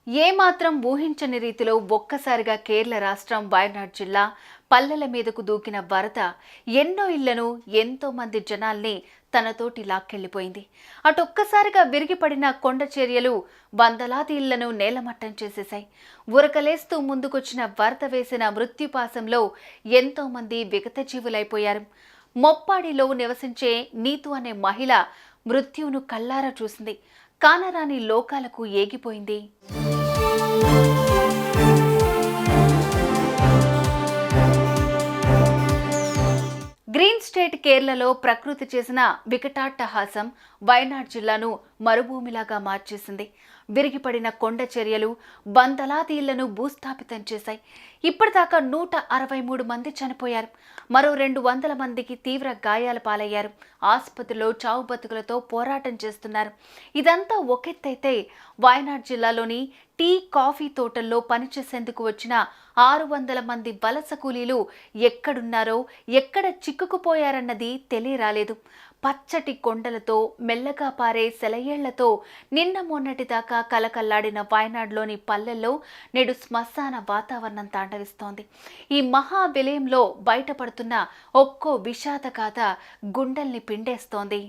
ఏమాత్రం ఊహించని రీతిలో ఒక్కసారిగా కేరళ రాష్ట్రం వయనాడ్ జిల్లా పల్లెల మీదకు దూకిన వరద ఎన్నో ఇళ్లను ఎంతో మంది జనాల్ని తనతోటి లాక్కెళ్లిపోయింది. అటొక్కసారిగా విరిగిపడిన కొండ చర్యలు వందలాది ఇళ్లను నేలమట్టం చేసేశాయి. ఉరకలేస్తూ ముందుకొచ్చిన వరద వేసిన మృత్యుపాసంలో ఎంతో మంది విగతజీవులైపోయారు. మొప్పాడిలో నివసించే నీతు అనే మహిళ మృత్యువును కళ్ళారా చూసింది. కానరాని లోకాలకు ఏగిపోయింది. గ్రీన్ స్టేట్ కేరళలో ప్రకృతి చేసిన వికటాట్టహాసం వయనాడ్ జిల్లాను మరుభూమిలాగా మార్చేసింది. విరిగిపడిన కొండ చర్యలు వందలాది ఇళ్లను భూస్థాపితం చేశాయి. ఇప్పటిదాకా 163 మంది చనిపోయారు. మరో 200 మందికి తీవ్ర గాయాల పాలయ్యారు. ఆసుపత్రిలో చావు బతుకులతో పోరాటం చేస్తున్నారు. ఇదంతా ఒకెత్తైతే వయనాడ్ జిల్లాలోని టీ, కాఫీ తోటల్లో పనిచేసేందుకు వచ్చిన 600 మంది వలస కూలీలు ఎక్కడున్నారో, ఎక్కడ చిక్కుకుపోయారన్నది తెలియరాలేదు. పచ్చటి కొండలతో, మెల్లగా పారే సెలయేళ్లతో నిన్న మొన్నటి దాకా కలకల్లాడిన వయనాడ్లోని పల్లెల్లో నేడు శ్మశాన వాతావరణం తాండవిస్తోంది. ఈ మహా విలయంలో బయటపడుతున్న ఒక్కో విషాద గాథ గుండెల్ని పిండేస్తోంది.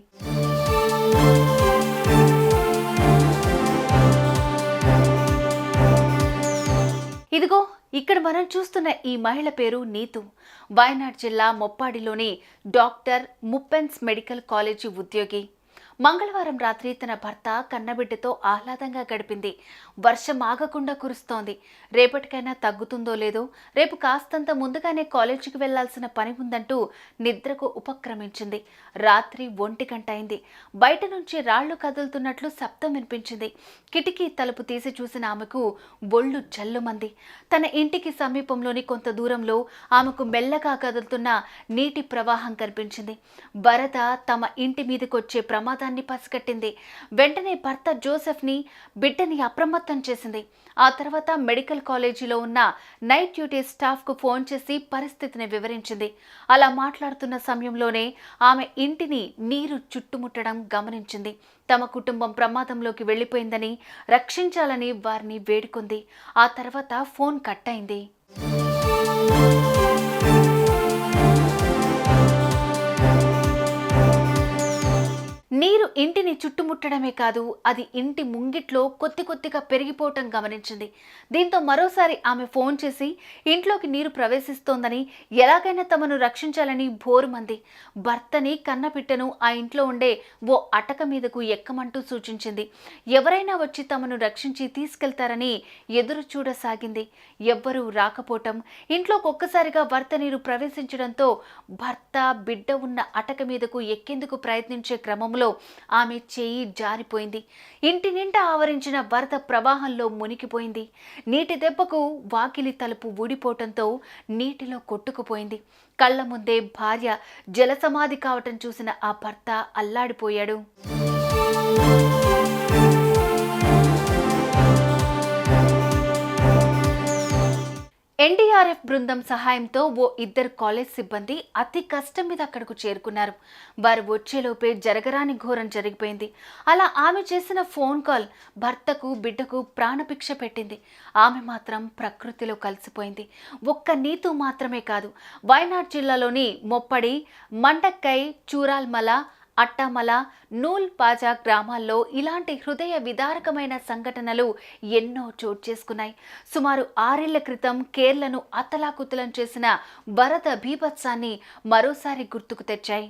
ఇదిగో ఇక్కడ మనం చూస్తున్న ఈ మహిళ పేరు నీతు. వయనాడ్ జిల్లా మొప్పాడిలోని డాక్టర్ ముప్పెన్స్ మెడికల్ కాలేజీ ఉద్యోగి. మంగళవారం రాత్రి తన భర్త కన్నబిడ్డతో ఆహ్లాదంగా గడిపింది. వర్షం ఆగకుండా కురుస్తోంది. రేపటికైనా తగ్గుతుందో లేదో, రేపు కాస్తంత ముందుగానే కాలేజీకి వెళ్లాల్సిన పని ఉందంటూ నిద్రకు ఉపక్రమించింది. రాత్రి 1 గంట అయింది. బయట నుంచి రాళ్లు కదులుతున్నట్లు శబ్దం వినిపించింది. కిటికీ తలుపు తీసి చూసిన ఆమెకు ఒళ్ళు జల్లుమంది. తన ఇంటికి సమీపంలోని కొంత దూరంలో ఆమెకు మెల్లగా కదులుతున్న నీటి ప్రవాహం కనిపించింది. వరద తమ ఇంటి మీదకొచ్చే ప్రమాదాన్ని పసిగట్టింది. వెంటనే భర్త జోసెఫ్ని, బిడ్డని అప్రమత్తం చేసింది. ఆ తర్వాత మెడికల్ కాలేజీలో ఉన్న నైట్ డ్యూటీ స్టాఫ్కు ఫోన్ చేసి పరిస్థితిని వివరించింది. అలా మాట్లాడుతున్న సమయంలోనే ఆమె ఇంటిని నీరు చుట్టుముట్టడం గమనించింది. తమ కుటుంబం ప్రమాదంలోకి వెళ్లిపోయిందని, రక్షించాలని వారిని వేడుకుంది. ఆ తర్వాత ఫోన్ కట్ అయింది. నీరు ఇంటిని చుట్టుముట్టడమే కాదు, అది ఇంటి ముంగిట్లో కొద్దిగా పెరిగిపోవటం గమనించింది. దీంతో మరోసారి ఆమె ఫోన్ చేసి ఇంట్లోకి నీరు ప్రవేశిస్తోందని, ఎలాగైనా తమను రక్షించాలని బోరుమంది. భర్తని, కన్నపిట్టను ఆ ఇంట్లో ఉండే ఓ అటక మీదకు ఎక్కమంటూ సూచించింది. ఎవరైనా వచ్చి తమను రక్షించి తీసుకెళ్తారని ఎదురు చూడసాగింది. ఎవ్వరూ రాకపోవటం, ఇంట్లోకి ఒక్కసారిగా వరద నీరు ప్రవేశించడంతో భర్త, బిడ్డ ఉన్న అటక మీదకు ఎక్కేందుకు ప్రయత్నించే క్రమంలో ఆమె చేయి జారిపోయింది. ఇంటి నిండా ఆవరించిన వరద ప్రవాహంలో మునిగిపోయింది. నీటి దెబ్బకు వాకిలి తలుపు ఊడిపోవటంతో నీటిలో కొట్టుకుపోయింది. కళ్ల ముందే భార్య జలసమాధి కావటం చూసిన ఆ భర్త అల్లాడిపోయాడు. ఎన్డీఆర్ఎఫ్ బృందం సహాయంతో ఓ 2 కాలేజ్ సిబ్బంది అతి కష్టం మీద అక్కడకు చేరుకున్నారు. వారు వచ్చేలోపే జరగరాని ఘోరం జరిగిపోయింది. అలా ఆమె చేసిన ఫోన్ కాల్ భర్తకు, బిడ్డకు ప్రాణభిక్ష పెట్టింది. ఆమె మాత్రం ప్రకృతిలో కలిసిపోయింది. ఒక్క నీతు మాత్రమే కాదు, వయనాడ్ జిల్లాలోని మొప్పడి, మండక్కై, చూరాల్మల, అట్టామల, నూల్ పాజా గ్రామాల్లో ఇలాంటి హృదయ విదారకమైన సంఘటనలు ఎన్నో చోటు చేసుకున్నాయి. సుమారు 6 ఏళ్ల క్రితం కేరళను అతలాకుతలం చేసిన వరద బీభత్సాన్ని మరోసారి గుర్తుకు తెచ్చాయి.